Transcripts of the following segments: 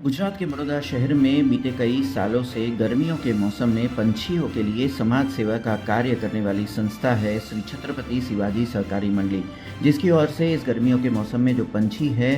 गुजरात के बड़ौदा शहर में बीते कई सालों से गर्मियों के मौसम में पंछियों के लिए समाज सेवा का कार्य करने वाली संस्था है श्री छत्रपति शिवाजी सहकारी मंडली, जिसकी ओर से इस गर्मियों के मौसम में जो पंछी है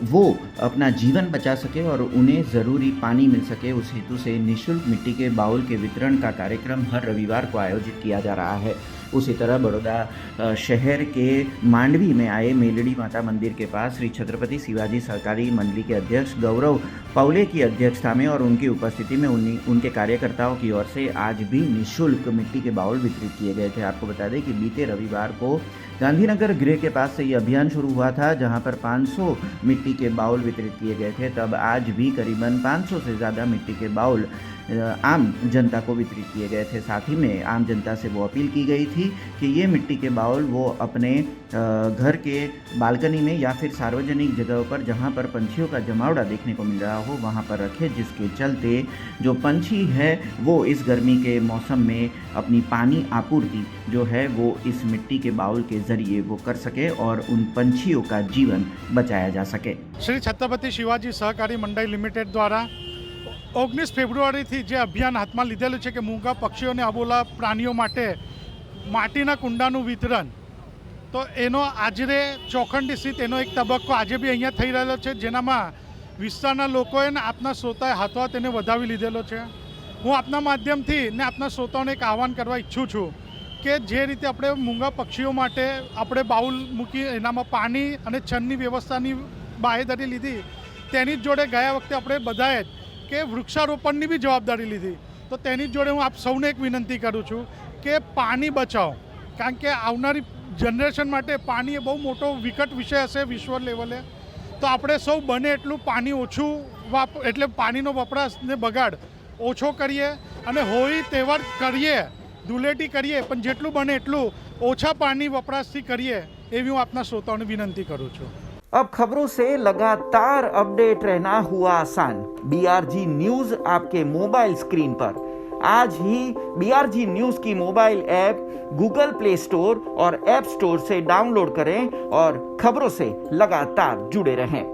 वो अपना जीवन बचा सके और उन्हें ज़रूरी पानी मिल सके, उस हेतु से निःशुल्क मिट्टी के बाउल के वितरण का कार्यक्रम हर रविवार को आयोजित किया जा रहा है। उसी तरह बड़ौदा शहर के मांडवी में आए मेलड़ी माता मंदिर के पास श्री छत्रपति शिवाजी सहकारी मंडली के अध्यक्ष गौरव पौले की अध्यक्षता में और उनकी उपस्थिति में उनके कार्यकर्ताओं की ओर से आज भी निःशुल्क मिट्टी के बाउल वितरित किए गए थे। आपको बता दें कि बीते रविवार को गांधीनगर गृह के पास से ये अभियान शुरू हुआ था, जहां पर 500 मिट्टी के बाउल वितरित किए गए थे। तब आज भी करीबन 500 से ज़्यादा मिट्टी के बाउल आम जनता को वितरित किए गए थे। साथ ही में आम जनता से वो अपील की गई थी कि ये मिट्टी के बाउल वो अपने घर के बालकनी में या फिर सार्वजनिक जगहों पर जहाँ पर पंछियों का जमावड़ा देखने को मिल रहा हो वहाँ पर रखें, जिसके चलते जो पंछी है वो इस गर्मी के मौसम में अपनी पानी आपूर्ति जो है वो इस मिट्टी के बाउल के ज़रिए वो कर सके और उन पंछियों का जीवन बचाया जा सके। श्री छत्रपति शिवाजी सहकारी मंडल लिमिटेड द्वारा 19 ફેબ્રુઆરીથી જે અભિયાન હાથમાં લીધેલું છે કે મૂંગા પક્ષીઓ અને અબોલા પ્રાણીઓ માટે માટીના કુંડાનું વિતરણ, તો એનો આજે ચોખંડી સ્થિત એનો એક તબક્કો આજે બી અહીંયા થઈ રહેલો છે, જેનામાં વિસ્તારના લોકોએ ને આપના શ્રોતાએ હાથોહાથ એને વધાવી લીધેલો છે। હું આપના માધ્યમથી ને આપના શ્રોતાઓને એક આહવાન કરવા ઈચ્છું છું કે જે રીતે આપણે મૂંગા પક્ષીઓ માટે આપણે બાઉલ મૂકી એનામાં પાણી અને છન્નની વ્યવસ્થાની બાહેધરી લીધી, તેની જ જોડે ગયા વખતે આપણે બધાએ કે વૃક્ષારોપણની બી જવાબદારી લીધી, તો તેની જોડે હું આપ સૌને એક વિનંતી કરું છું કે પાણી બચાવો, કારણ કે આવનારી જનરેશન માટે પાણી એ બહુ મોટો વિકટ વિષય હશે વિશ્વ લેવલે। તો આપણે સૌ બને એટલું પાણી ઓછું એટલે પાણીનો વપરાશ ને બગાડ ઓછો કરીએ અને હોળી તહેવાર કરીએ, ધૂળેટી કરીએ, પણ જેટલું બને એટલું ઓછા પાણી વપરાશથી કરીએ એવી હું આપના શ્રોતાઓને વિનંતી કરું છું। अब खबरों से लगातार अपडेट रहना हुआ आसान। BRG न्यूज आपके मोबाइल स्क्रीन पर आज ही BRG न्यूज की mobile app Google play store और ऐप स्टोर से डाउनलोड करें और खबरों से लगातार जुड़े रहें।